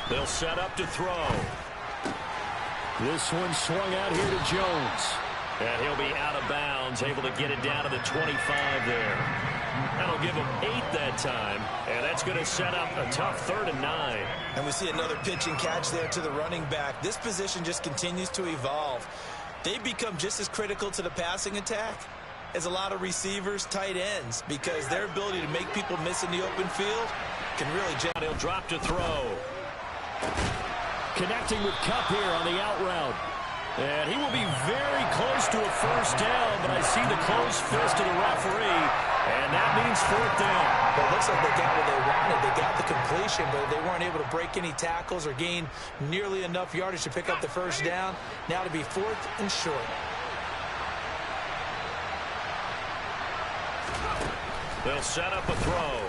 They'll set up to throw. This one swung out here to Jones. And he'll be out of bounds, able to get it down to the 25 there. That'll give him 8 that time, and that's going to set up a tough 3rd and 9. And we see another pitch and catch there to the running back. This position just continues to evolve. They've become just as critical to the passing attack as a lot of receivers, tight ends, because their ability to make people miss in the open field can really... He'll drop to throw. Connecting with Kupp here on the out route. And he will be very close to a first down, but I see the closed fist of the referee, and that means 4th down. Well, it looks like they got what they wanted. They got the completion, but they weren't able to break any tackles or gain nearly enough yardage to pick up the first down. Now to be 4th and short. They'll set up a throw.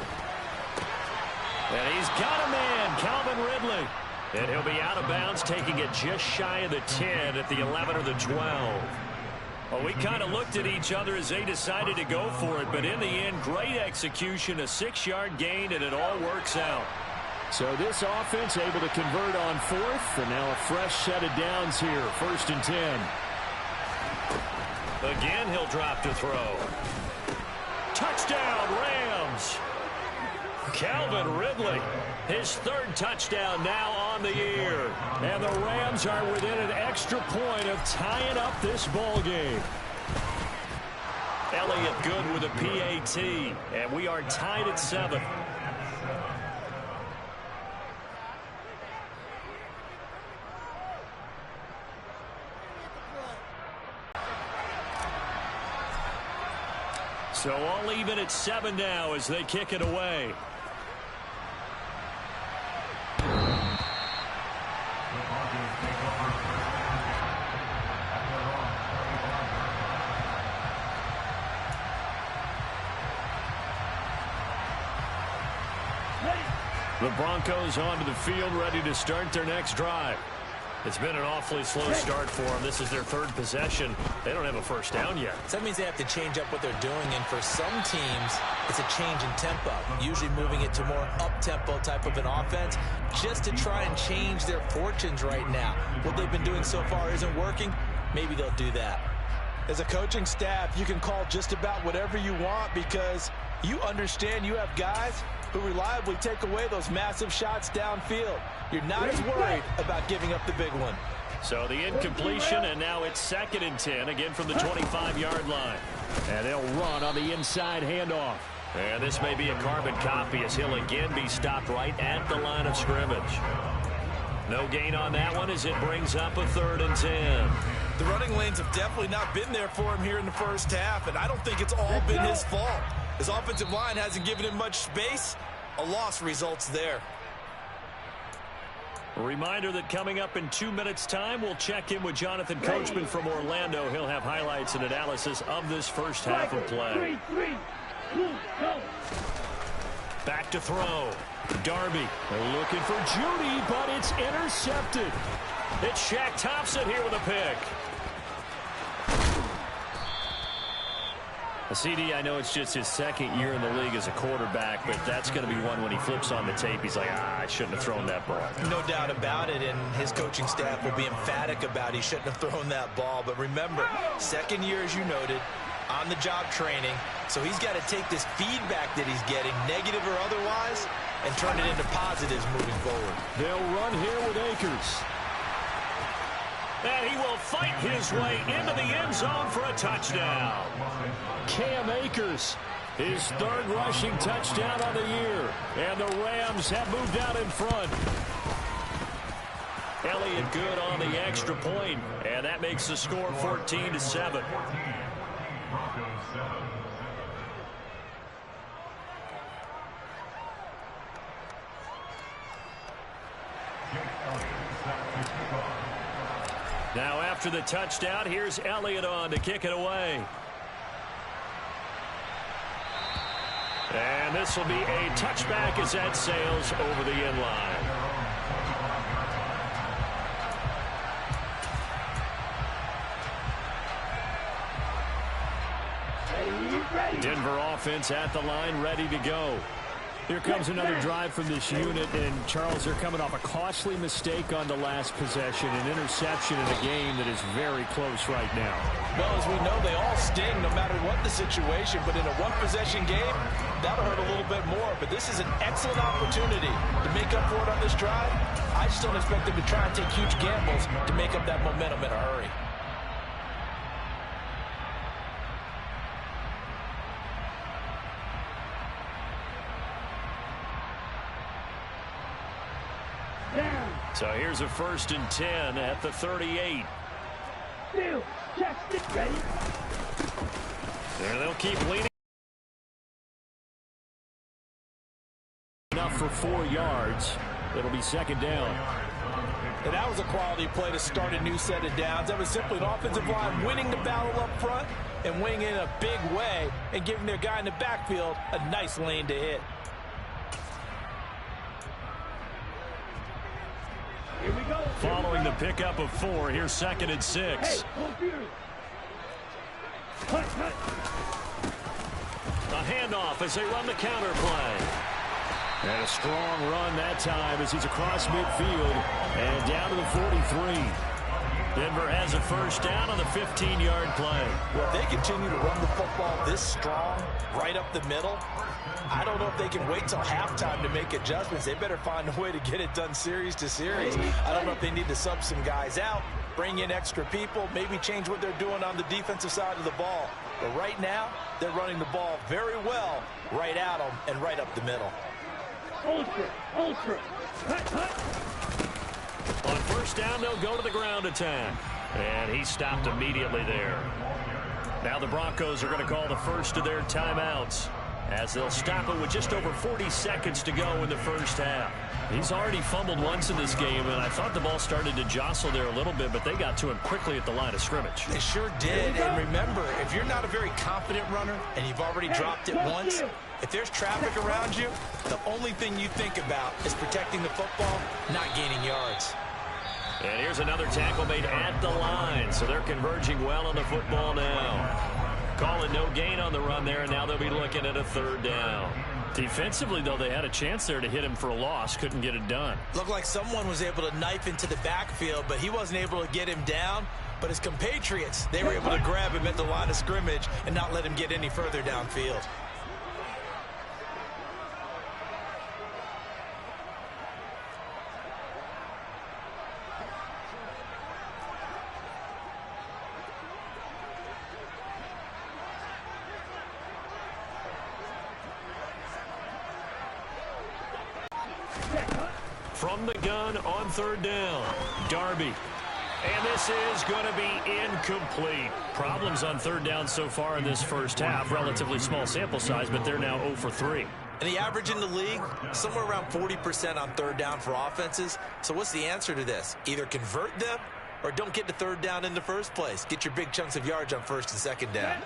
And he's got a man, Calvin Ridley. And he'll be out of bounds, taking it just shy of the 10 at the 11 or the 12. Well, we kind of looked at each other as they decided to go for it, but in the end, great execution, a 6-yard gain, and it all works out. So this offense able to convert on 4th, and now a fresh set of downs here, 1st and 10. Again, he'll drop to throw. Touchdown, Rams! Calvin Ridley, his 3rd touchdown now on the year. And the Rams are within an extra point of tying up this ball game. Elliott good with a PAT, and we are tied at 7. So all even at 7 now as they kick it away. The Broncos onto the field, ready to start their next drive. It's been an awfully slow start for them. This is their 3rd possession. They don't have a first down yet. So that means they have to change up what they're doing, and for some teams, it's a change in tempo, usually moving it to more up-tempo type of an offense, just to try and change their fortunes right now. What they've been doing so far isn't working. Maybe they'll do that. As a coaching staff, you can call just about whatever you want because you understand you have guys who reliably take away those massive shots downfield. You're not as worried about giving up the big one. So the incompletion, and now it's 2nd and 10, again from the 25-yard line. And they'll run on the inside handoff. And this may be a carbon copy as he'll again be stopped right at the line of scrimmage. No gain on that one as it brings up a 3rd and 10. The running lanes have definitely not been there for him here in the first half, and I don't think it's all been his fault. His offensive line hasn't given him much space. A loss results there. A reminder that coming up in 2 minutes' time, we'll check in with Jonathan Coachman from Orlando. He'll have highlights and analysis of this first half of play. Back to throw. Darby looking for Judy, but it's intercepted. It's Shaq Thompson here with a pick. CD, I know it's just his 2nd year in the league as a quarterback, but that's going to be one when he flips on the tape. He's like, I shouldn't have thrown that ball. No doubt about it, and his coaching staff will be emphatic about he shouldn't have thrown that ball. But remember, 2nd year, as you noted, on-the-job training. So he's got to take this feedback that he's getting, negative or otherwise, and turn it into positives moving forward. They'll run here with Akers. And he will fight his way into the end zone for a touchdown. Cam Akers, his 3rd rushing touchdown of the year. And the Rams have moved out in front. Elliott good on the extra point, and that makes the score 14-7. Now after the touchdown, here's Elliott on to kick it away. And this will be a touchback as that sails over the end line. Denver offense at the line, ready to go. Here comes another drive from this unit, and Charles, they're coming off a costly mistake on the last possession, an interception in a game that is very close right now. Well, as we know, they all sting no matter what the situation, but in a one-possession game, that'll hurt a little bit more. But this is an excellent opportunity to make up for it on this drive. I just don't expect them to try and take huge gambles to make up that momentum in a hurry. So here's a 1st and 10 at the 38. Check it, ready? There they'll keep leading. Enough for 4 yards. It'll be 2nd down. And that was a quality play to start a new set of downs. That was simply an offensive line winning the battle up front and winning in a big way and giving their guy in the backfield a nice lane to hit. Here we go. Following the pickup of 4, here's 2nd and 6. A handoff as they run the counter play. And a strong run that time as he's across midfield and down to the 43. Denver has a 1st down on the 15-yard play. Well, if they continue to run the football this strong, right up the middle, I don't know if they can wait till halftime to make adjustments. They better find a way to get it done series to series. I don't know if they need to sub some guys out, bring in extra people, maybe change what they're doing on the defensive side of the ball. But right now, they're running the ball very well right at them and right up the middle. Ultra. On 1st down, they'll go to the ground attack. And he stopped immediately there. Now the Broncos are going to call the first of their timeouts, as they'll stop it with just over 40 seconds to go in the 1st half. He's already fumbled once in this game, and I thought the ball started to jostle there a little bit, but they got to him quickly at the line of scrimmage. They sure did, and remember, if you're not a very confident runner and you've already dropped it once, if there's traffic around you, the only thing you think about is protecting the football, not gaining yards. And here's another tackle made at the line, so they're converging well on the football now. Calling no gain on the run there, and now they'll be looking at a 3rd down. Defensively, though, they had a chance there to hit him for a loss. Couldn't get it done. Looked like someone was able to knife into the backfield, but he wasn't able to get him down. But his compatriots, they were able to grab him at the line of scrimmage and not let him get any further downfield. From the gun on 3rd down, Darby. And this is going to be incomplete. Problems on 3rd down so far in this 1st half. Relatively small sample size, but they're now 0 for 3. And the average in the league, somewhere around 40% on 3rd down for offenses. So what's the answer to this? Either convert them or don't get to 3rd down in the first place. Get your big chunks of yards on 1st and 2nd down.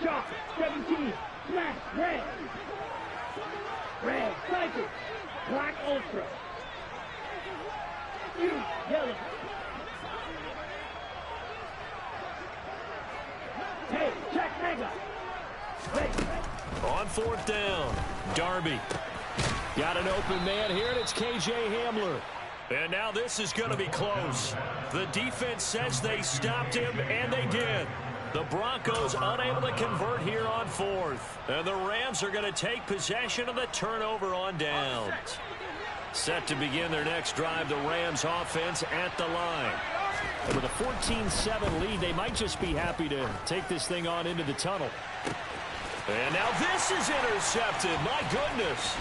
Shot, 17, smash, red, cycle, black ultra, yellow. Hey, check mega. On 4th down, Darby. Got an open man here, and it's KJ Hamler. And now this is going to be close. The defense says they stopped him, and they did. The Broncos unable to convert here on 4th. And the Rams are going to take possession of the turnover on downs. Set to begin their next drive, the Rams offense at the line. And with a 14-7 lead, they might just be happy to take this thing on into the tunnel. And now this is intercepted. My goodness.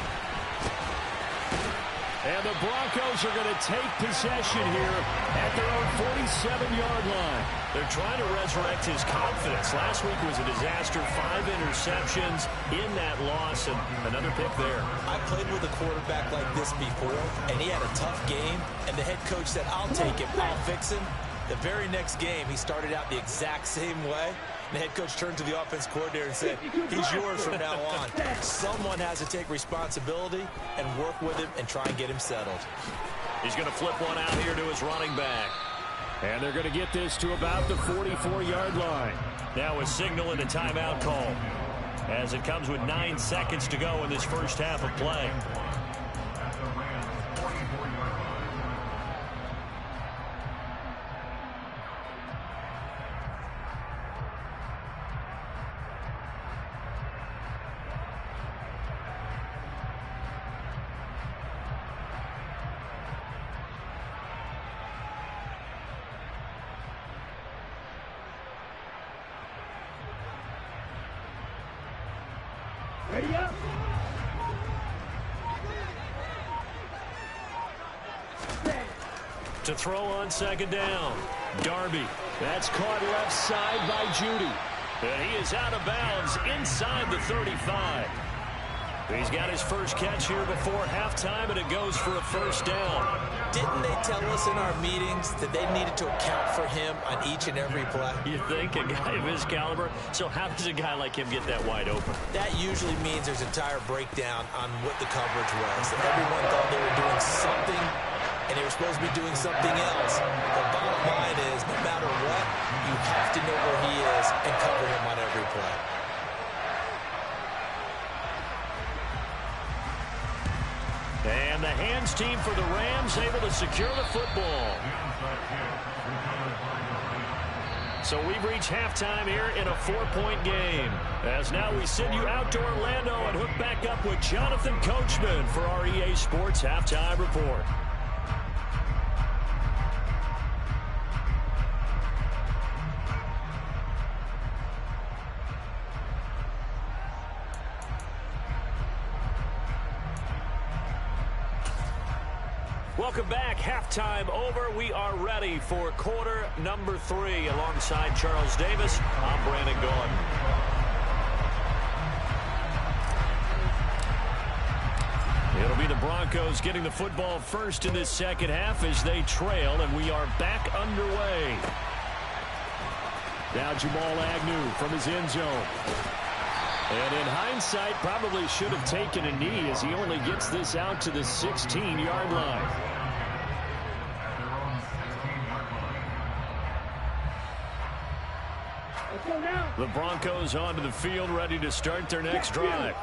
And the Broncos are going to take possession here at their own 47-yard line. They're trying to resurrect his confidence. Last week was a disaster. 5 interceptions in that loss, and another pick there. I played with a quarterback like this before, and he had a tough game, and the head coach said, I'll take him, I'll fix him. The very next game, he started out the exact same way. The head coach turned to the offense coordinator and said, he's yours from now on. Someone has to take responsibility and work with him and try and get him settled. He's going to flip one out here to his running back. And they're going to get this to about the 44-yard line. Now a signal and a timeout call, as it comes with 9 seconds to go in this first half of play. Ready up. To throw on second down. Darby. That's caught left side by Judy. And he is out of bounds inside the 35. He's got his first catch here before halftime, and it goes for a first down. Didn't they tell us in our meetings that they needed to account for him on each and every play? You think, a guy of his caliber? So how does a guy like him get that wide open? That usually means there's a entire breakdown on what the coverage was. Everyone thought they were doing something, and they were supposed to be doing something else. The bottom line is, no matter what, you have to know where he is and cover him on every play. And the hands team for the Rams able to secure the football. So we've reached halftime here in a 4-point game. As now we send you out to Orlando and hook back up with Jonathan Coachman for our EA Sports Halftime Report. Welcome back. Halftime over. We are ready for quarter number 3. Alongside Charles Davis, I'm Brandon Gaudin. It'll be the Broncos getting the football first in this second half as they trail, and we are back underway. Now Jamal Agnew from his end zone. And in hindsight, probably should have taken a knee as he only gets this out to the 16-yard line. The Broncos onto the field, ready to start their next drive.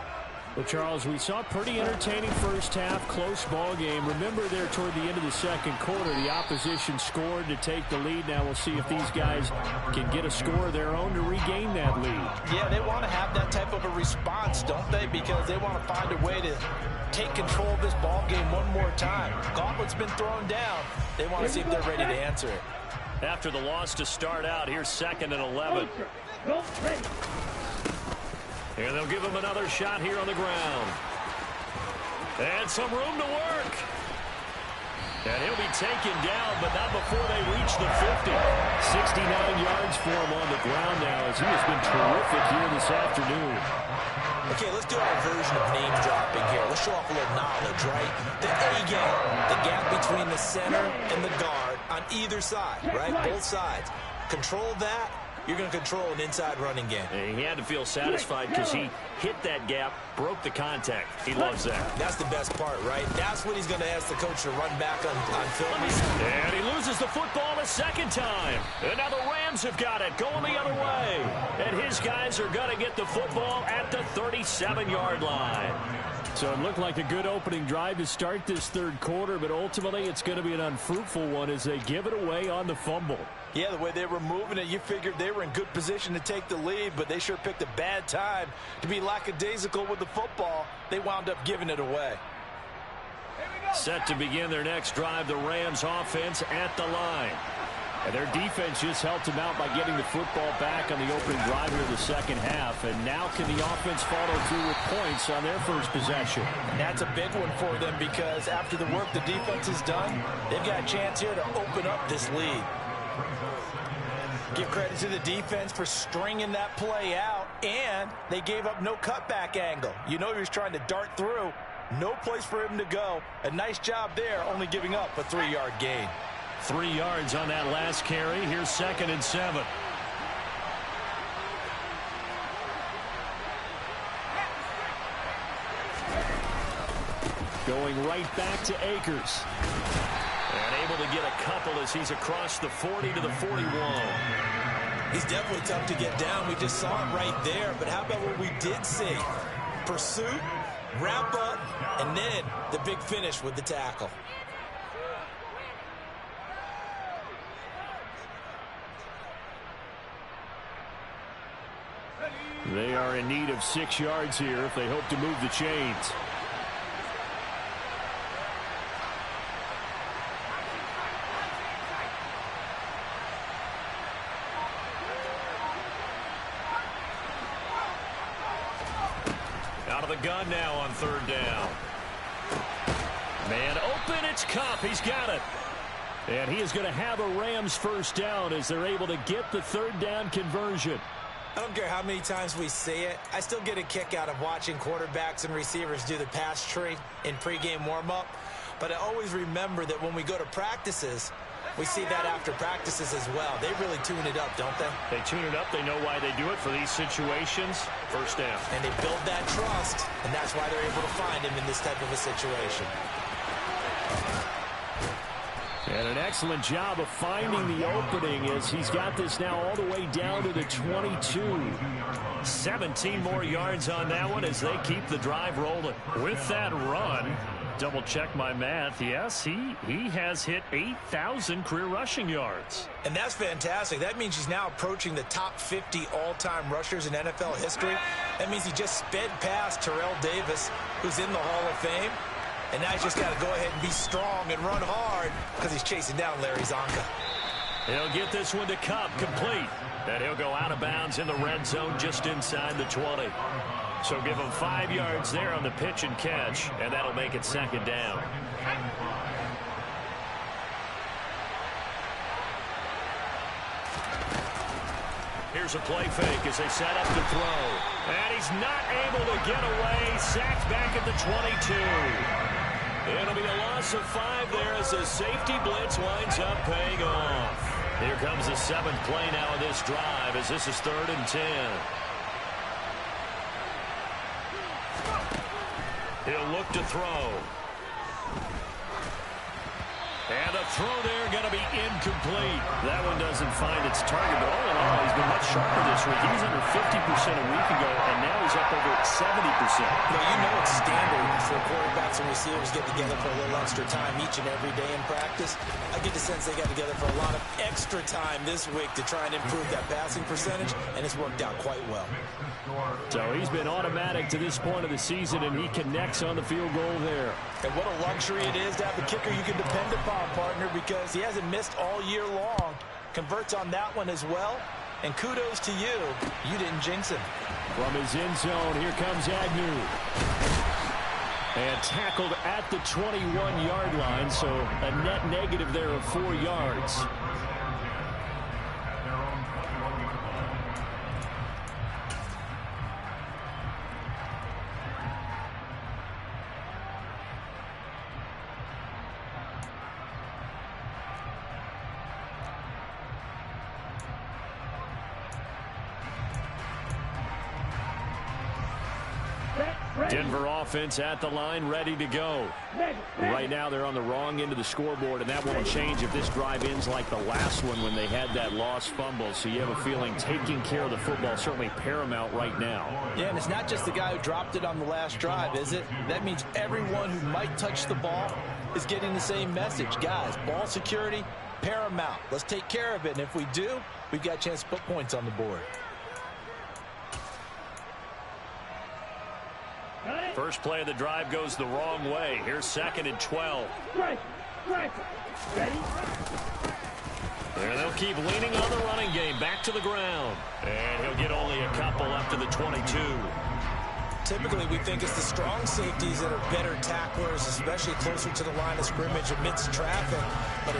Well, Charles, we saw a pretty entertaining first half, close ball game. Remember there toward the end of the second quarter, the opposition scored to take the lead. Now we'll see if these guys can get a score of their own to regain that lead. Yeah, they want to have that type of a response, don't they? Because they want to find a way to take control of this ball game one more time. Gauntlet's been thrown down. They want to see if they're ready to answer it. After the loss to start out, here's 2nd and 11. And they'll give him another shot here on the ground. And some room to work. And he'll be taken down, but not before they reach the 50. 69 yards for him on the ground now, as he has been terrific here this afternoon. Okay, let's do our version of name dropping here. Let's show off a little knowledge, right? The A-gap, the gap between the center and the guard on either side, right? Both sides. Control that. You're going to control an inside running game. And he had to feel satisfied because he hit that gap, broke the contact. He loves that. That's the best part, right? That's what he's going to ask the coach to run back on film. And he loses the football a second time. And now the Rams have got it, going the other way. And his guys are going to get the football at the 37-yard line. So it looked like a good opening drive to start this third quarter, but ultimately it's going to be an unfruitful one as they give it away on the fumble. Yeah, the way they were moving it, you figured they were in good position to take the lead, but they sure picked a bad time to be lackadaisical with the football. They wound up giving it away. Set to begin their next drive, the Rams offense at the line. And their defense just helped them out by getting the football back on the opening drive here of the second half. And now can the offense follow through with points on their first possession? And that's a big one for them because after the work the defense has done, they've got a chance here to open up this lead. Give credit to the defense for stringing that play out, and they gave up no cutback angle. You know he was trying to dart through. No place for him to go. A nice job there, only giving up a 3-yard gain. 3 yards on that last carry. Here's 2nd and 7. Going right back to Akers. And able to get a couple as he's across the 40 to the 41. He's definitely tough to get down. We just saw it right there. But how about what we did see? Pursuit, wrap up, and then the big finish with the tackle. They are in need of 6 yards here if they hope to move the chains. Out of the gun now on 3rd down. Man open, it's Kupp. He's got it. And he is going to have a Rams 1st down as they're able to get the 3rd down conversion. I don't care how many times we say it. I still get a kick out of watching quarterbacks and receivers do the pass tree in pregame warm-up. But I always remember that when we go to practices, we see that after practices as well. They really tune it up, don't they? They tune it up. They know why they do it for these situations. 1st down. And they build that trust, and that's why they're able to find him in this type of a situation. And an excellent job of finding the opening as he's got this now all the way down to the 22. 17 more yards on that one as they keep the drive rolling. With that run, double check my math. Yes, he has hit 8,000 career rushing yards. And that's fantastic. That means he's now approaching the top 50 all-time rushers in NFL history. That means he just sped past Terrell Davis, who's in the Hall of Fame. And now he's just got to go ahead and be strong and run hard because he's chasing down Larry Zonka. He'll get this one to Kupp, complete. And he'll go out of bounds in the red zone just inside the 20. So give him 5 yards there on the pitch and catch, and that'll make it 2nd down. Here's a play fake as they set up to throw. And he's not able to get away. Sacked back at the 22. It'll be a loss of 5 there as the safety blitz winds up paying off. Here comes the 7th play now of this drive as this is 3rd and 10. He'll look to throw. And a throw there going to be incomplete. That one doesn't find its target, but all in all, he's been much sharper this week. He was under 50% a week ago, and now he's up over 70%. Well, you know it's standard for quarterbacks and receivers get together for a little extra time each and every day in practice. I get the sense they got together for a lot of extra time this week to try and improve that passing percentage, and it's worked out quite well. So he's been automatic to this point of the season, and he connects on the field goal there. And what a luxury it is to have a kicker you can depend upon, partner, because he hasn't missed all year long. Converts on that one as well. And kudos to you. You didn't jinx him. From his end zone, here comes Agnew. And tackled at the 21-yard line, so a net negative there of 4 yards. Denver offense at the line, ready to go. Right now they're on the wrong end of the scoreboard, and that won't change if this drive ends like the last one when they had that lost fumble. So you have a feeling taking care of the football is certainly paramount right now. Yeah, and it's not just the guy who dropped it on the last drive, is it? That means everyone who might touch the ball is getting the same message. Guys, ball security, paramount. Let's take care of it, and if we do, we've got a chance to put points on the board. First play of the drive goes the wrong way. Here's 2nd and 12. Ready? And they'll keep leaning on the running game. Back to the ground. And he'll get only a couple up to the 22. Typically, we think it's the strong safeties that are better tacklers, especially closer to the line of scrimmage amidst traffic. But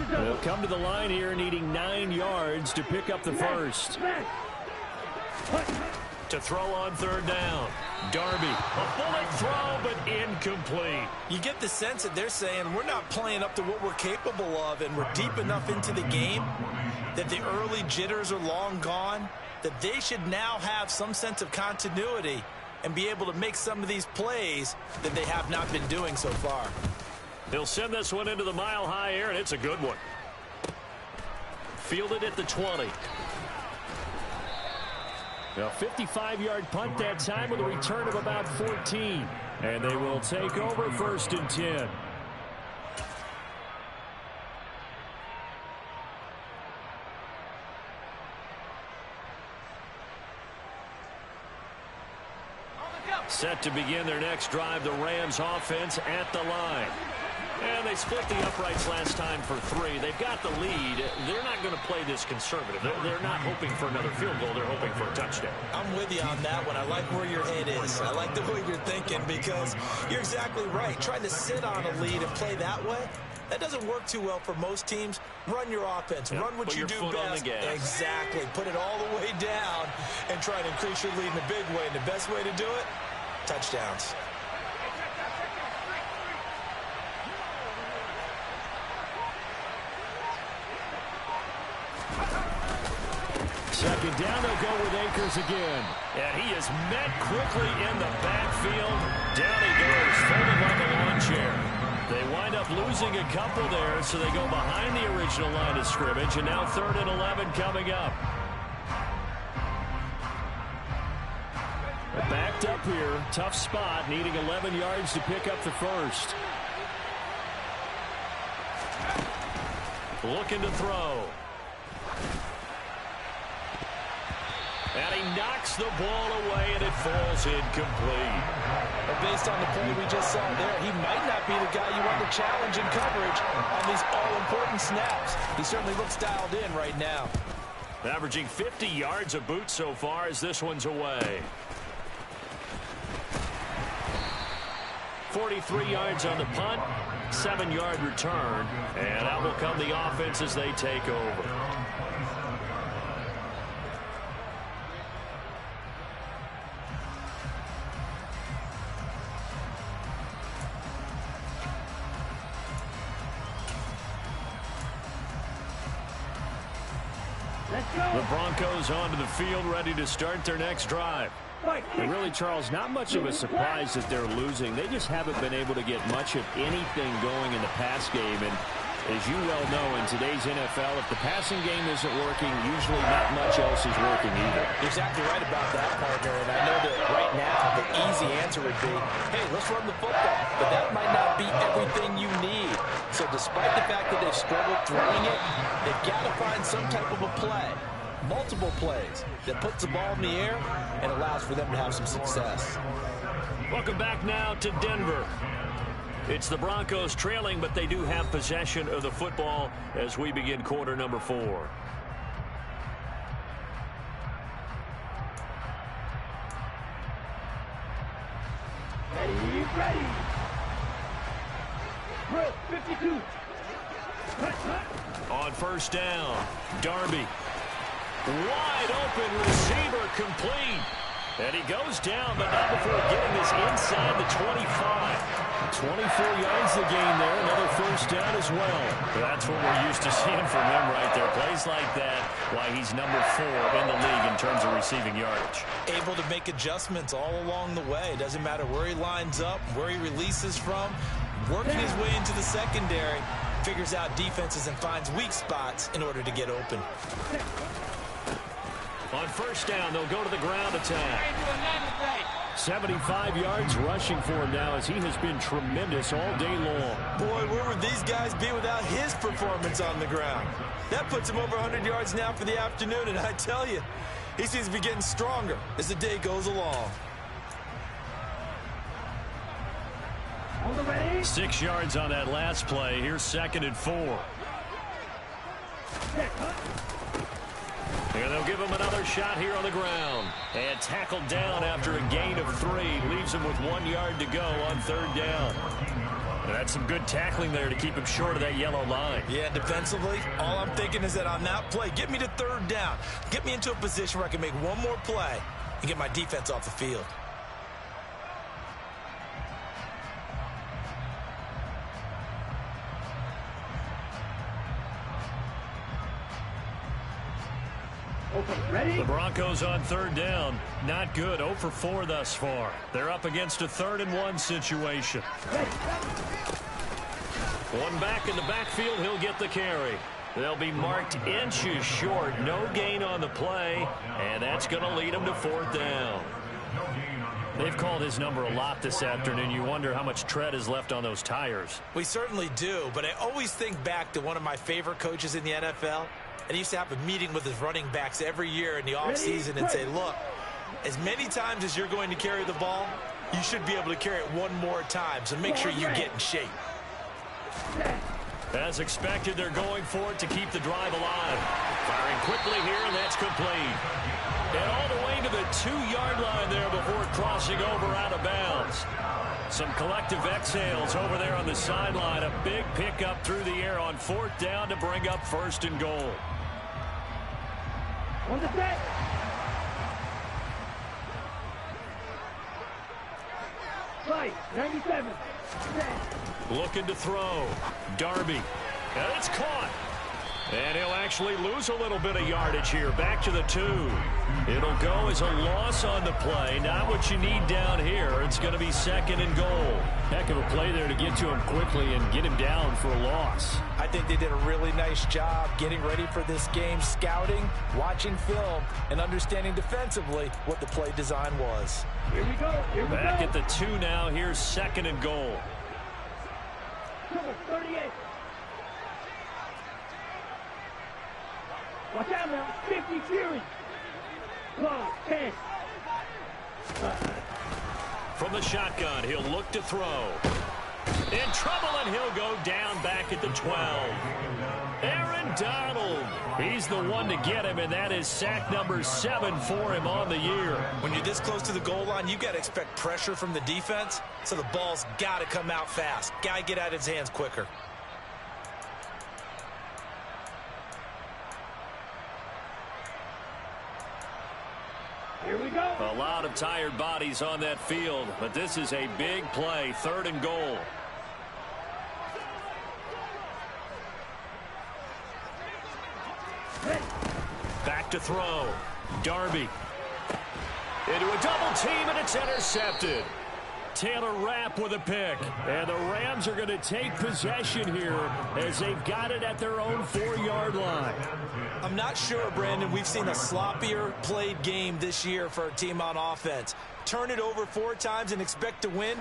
they'll come to the line here needing 9 yards to pick up the first. To throw on third down. Darby, a bullet throw, but incomplete. You get the sense that they're saying we're not playing up to what we're capable of, and we're deep enough into the game that the early jitters are long gone, that they should now have some sense of continuity and be able to make some of these plays that they have not been doing so far. He'll send this one into the mile-high air, and it's a good one. Fielded at the 20. A 55-yard punt that time with a return of about 14. And they will take over 1st and 10. Set to begin their next drive, the Rams offense at the line. And they split the uprights last time for 3. They've got the lead. They're not going to play this conservative. They're not hoping for another field goal. They're hoping for a touchdown. I'm with you on that one. I like where your head is. I like the way you're thinking because you're exactly right. Trying to sit on a lead and play that way, that doesn't work too well for most teams. Run your offense. Run what you do best. Exactly. Put it all the way down and try to increase your lead in a big way. And the best way to do it, touchdowns. Second down, they'll go with Akers again. And he is met quickly in the backfield. Down he goes, folded like a lawn chair. They wind up losing a couple there, so they go behind the original line of scrimmage, and now 3rd and 11 coming up. They're backed up here, tough spot, needing 11 yards to pick up the first. Looking to throw. And he knocks the ball away, and it falls incomplete. But based on the play we just saw there, he might not be the guy you want to challenge in coverage on these all-important snaps. He certainly looks dialed in right now. Averaging 50 yards a boot so far as this one's away. 43 yards on the punt, 7-yard return, and out will come the offense as they take over. The Broncos onto the field, ready to start their next drive. And really, Charles, not much of a surprise that they're losing. They just haven't been able to get much of anything going in the pass game. And as you well know, in today's NFL, if the passing game isn't working, usually not much else is working either. You're exactly right about that, partner. And I know that right now the easy answer would be, hey, let's run the football. But that might not be everything you need. So despite the fact that they've struggled throwing it, they've got to find some type of a play, multiple plays, that puts the ball in the air and allows for them to have some success. Welcome back now to Denver. It's the Broncos trailing, but they do have possession of the football as we begin quarter number 4. Ready. 52. On first down, Darby. Wide open receiver, complete. And he goes down, but not before getting this inside the 25. 24 yards the gain there, another first down as well. That's what we're used to seeing from him right there. Plays like that, why he's number 4 in the league in terms of receiving yardage. Able to make adjustments all along the way. Doesn't matter where he lines up, where he releases from. Working his way into the secondary, figures out defenses and finds weak spots in order to get open. On first down, they'll go to the ground attack. 75 yards rushing for him now as he has been tremendous all day long. Boy, where would these guys be without his performance on the ground? That puts him over 100 yards now for the afternoon, and I tell you, he seems to be getting stronger as the day goes along. 6 yards on that last play. Here's 2nd and 4. And they'll give him another shot here on the ground. And tackled down after a gain of 3. Leaves him with 1 yard to go on 3rd down. And that's some good tackling there to keep him short of that yellow line. Yeah, defensively, all I'm thinking is that on that play, get me to 3rd down. Get me into a position where I can make one more play. and get my defense off the field. Ready? The Broncos on third down. Not good. 0 for 4 thus far. They're up against a 3rd-and-1 situation. One back in the backfield. He'll get the carry. They'll be marked inches short. No gain on the play, and that's going to lead them to 4th down. They've called his number a lot this afternoon. You wonder how much tread is left on those tires. We certainly do, but I always think back to one of my favorite coaches in the NFL. And he used to have a meeting with his running backs every year in the offseason and say, look, as many times as you're going to carry the ball, you should be able to carry it one more time. So make sure you get in shape. As expected, they're going for it to keep the drive alive. Firing quickly here, and that's complete. And all the way to the 2-yard line there before crossing over out of bounds. Some collective exhales over there on the sideline. A big pickup through the air on 4th down to bring up 1st and goal. On the set. Right, 97. Looking to throw. Darby. And it's caught. And he'll actually lose a little bit of yardage here. Back to the 2. It'll go as a loss on the play. Not what you need down here. It's going to be 2nd and goal. Heck of a play there to get to him quickly and get him down for a loss. I think they did a really nice job getting ready for this game, scouting, watching film, and understanding defensively what the play design was. Here we go. Here we Back go. at the 2 now. Here's 2nd and goal. 38. Watch out now. 50 Fury. 10. From the shotgun, he'll look to throw. In trouble, and he'll go down back at the 12. Aaron Donald. He's the one to get him, and that is sack number 7 for him on the year. When you're this close to the goal line, you've got to expect pressure from the defense, so the ball's got to come out fast. Got to get out of his hands quicker. Here we go. A lot of tired bodies on that field, but this is a big play. 3rd and goal. Back to throw. Darby. Into a double team, and it's intercepted. Taylor Rapp with a pick. And the Rams are going to take possession here as they've got it at their own 4-yard line. I'm not sure, Brandon, we've seen a sloppier played game this year for a team on offense. Turn it over 4 times and expect to win?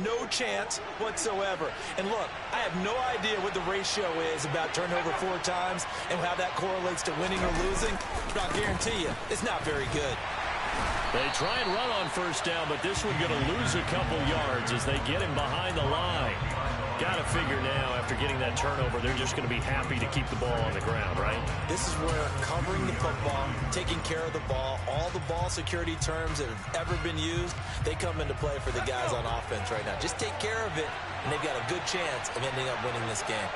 No chance whatsoever. And look, I have no idea what the ratio is about turnover 4 times and how that correlates to winning or losing, but I'll guarantee you, it's not very good. They try and run on 1st down, but this one going to lose a couple yards as they get him behind the line. Got to figure now, after getting that turnover, they're just going to be happy to keep the ball on the ground, right? This is where covering the football, taking care of the ball, all the ball security terms that have ever been used, they come into play for the guys on offense right now. Just take care of it, and they've got a good chance of ending up winning this game.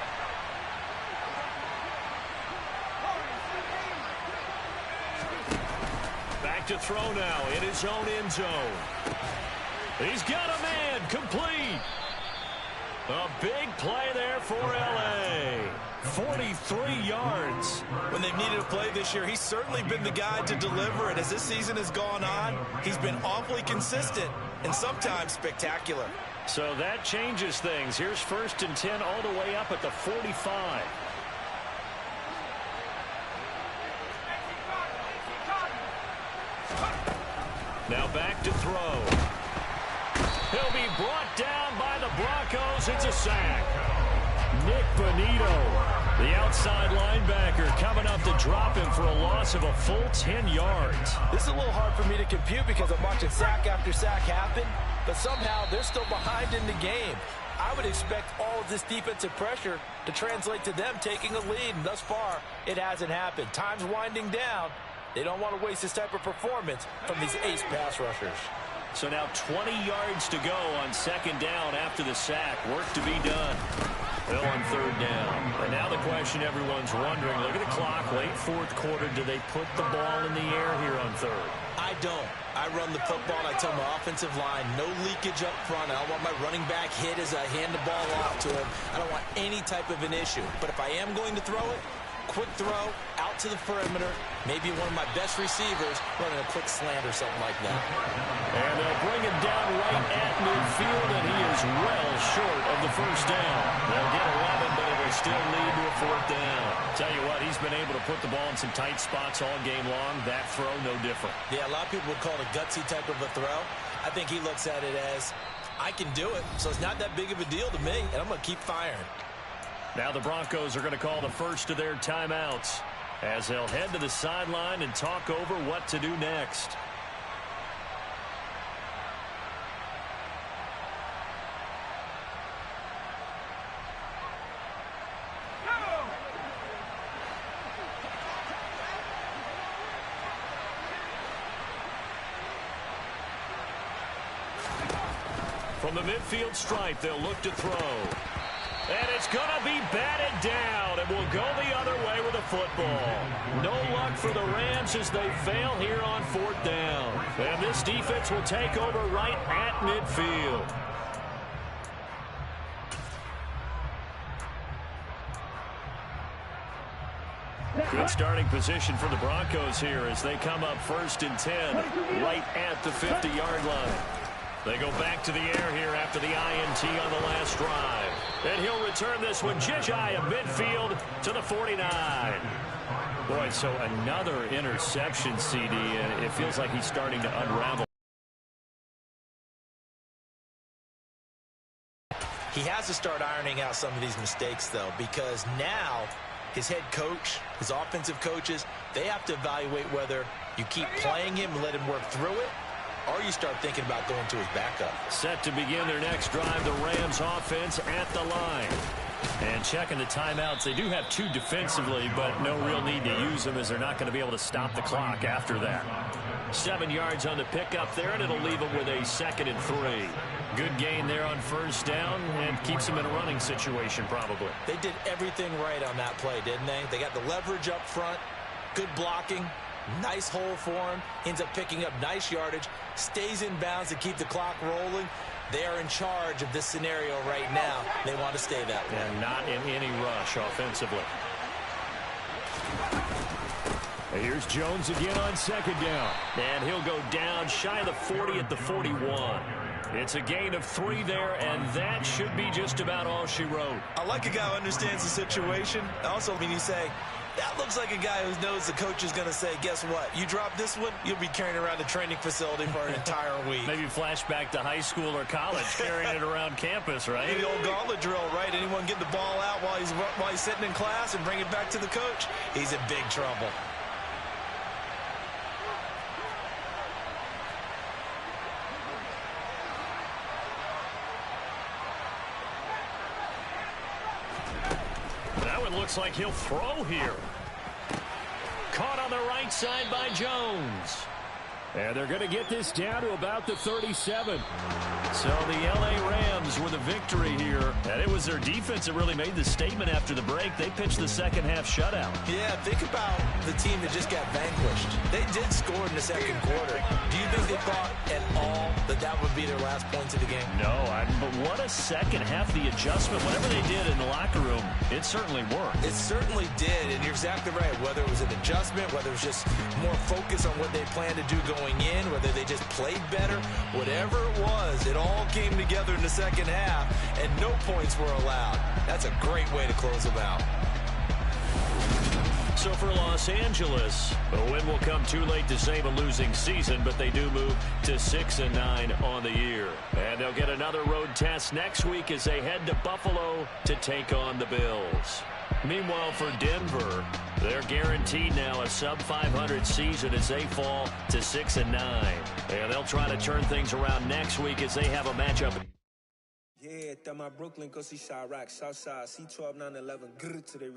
Back to throw now in his own end zone. He's got a man, complete. A big play there for L.A. 43 yards. When they've needed a play this year, he's certainly been the guy to deliver it. As this season has gone on, he's been awfully consistent and sometimes spectacular. So that changes things. Here's 1st and 10 all the way up at the 45. Now back to throw. He'll be brought down by the Broncos. It's a sack. Nick Bonito, the outside linebacker, coming up to drop him for a loss of a full 10 yards. This is a little hard for me to compute because I'm watching sack after sack happen, but somehow they're still behind in the game. I would expect all of this defensive pressure to translate to them taking a lead, and thus far, it hasn't happened. Time's winding down. They don't want to waste this type of performance from these ace pass rushers. So now 20 yards to go on 2nd down after the sack. Work to be done. Well, on 3rd down. And now the question everyone's wondering, look at the clock, late 4th quarter, do they put the ball in the air here on 3rd? I don't. I run the football, and I tell my offensive line, no leakage up front. I don't want my running back hit as I hand the ball off to him. I don't want any type of an issue. But if I am going to throw it, quick throw, out to the perimeter, maybe one of my best receivers running a quick slant or something like that. And they'll bring him down right at midfield, and he is well short of the first down. They'll get 11, but it will still lead to a fourth down. Tell you what, he's been able to put the ball in some tight spots all game long. That throw, no different. Yeah, a lot of people would call it a gutsy type of a throw. I think he looks at it as, I can do it, so it's not that big of a deal to me, and I'm going to keep firing. Now the Broncos are going to call the first of their timeouts as they'll head to the sideline and talk over what to do next. From the midfield stripe, they'll look to throw. And it's going to be batted down, and will go the other way with the football. No luck for the Rams as they fail here on fourth down. And this defense will take over right at midfield. Good starting position for the Broncos here as they come up 1st and 10, right at the 50-yard line. They go back to the air here after the INT on the last drive. And he'll return this one just shy of midfield to the 49. Boy, so another interception, CD, and it feels like he's starting to unravel. He has to start ironing out some of these mistakes, though, because now his head coach, his offensive coaches, they have to evaluate whether you keep playing him and let him work through it, or you start thinking about going to his backup. Set to begin their next drive, the Rams offense at the line. And checking the timeouts, they do have 2 defensively, but no real need to use them as they're not going to be able to stop the clock after that. 7 yards on the pickup there, and it'll leave them with a 2nd and 3. Good gain there on first down and keeps them in a running situation probably. They did everything right on that play, didn't they? They got the leverage up front, good blocking, nice hole for him, ends up picking up nice yardage, stays in bounds to keep the clock rolling. They are in charge of this scenario right now. They want to stay that way. And not in any rush offensively. Here's Jones again on 2nd down. And he'll go down shy of the 40 at the 41. It's a gain of 3 there, and that should be just about all she wrote. I like a guy who understands the situation. Also, when you say, that looks like a guy who knows the coach is going to say, guess what? You drop this one, you'll be carrying around the training facility for an entire week. Maybe flashback to high school or college, carrying it around campus, right? The old gauntlet drill, right? Anyone get the ball out while he's sitting in class and bring it back to the coach? He's in big trouble. That one looks like he'll throw here. Caught on the right side by Jones. And they're going to get this down to about the 37. So the L.A. Rams with a victory here. And it was their defense that really made the statement after the break. They pitched the second half shutout. Yeah, think about the team that just got vanquished. They did score in the second quarter. Do you think they thought at all that that would be their last points of the game? No, but what a second half. The adjustment, whatever they did in the locker room, it certainly worked. It certainly did, and you're exactly right. Whether it was an adjustment, whether it was just more focus on what they planned to do going in, whether they just played better, whatever it was, it all came together in the second half, and no points were allowed. That's a great way to close them out. So for Los Angeles, a win will come too late to save a losing season, but they do move to 6-9 on the year. And they'll get another road test next week as they head to Buffalo to take on the Bills. Meanwhile, for Denver, they're guaranteed now a sub-500 season as they fall to 6-9. And they'll try to turn things around next week as they have a matchup. Yeah, that my Brooklyn, go see Chirac, Southside, C12, 911, to the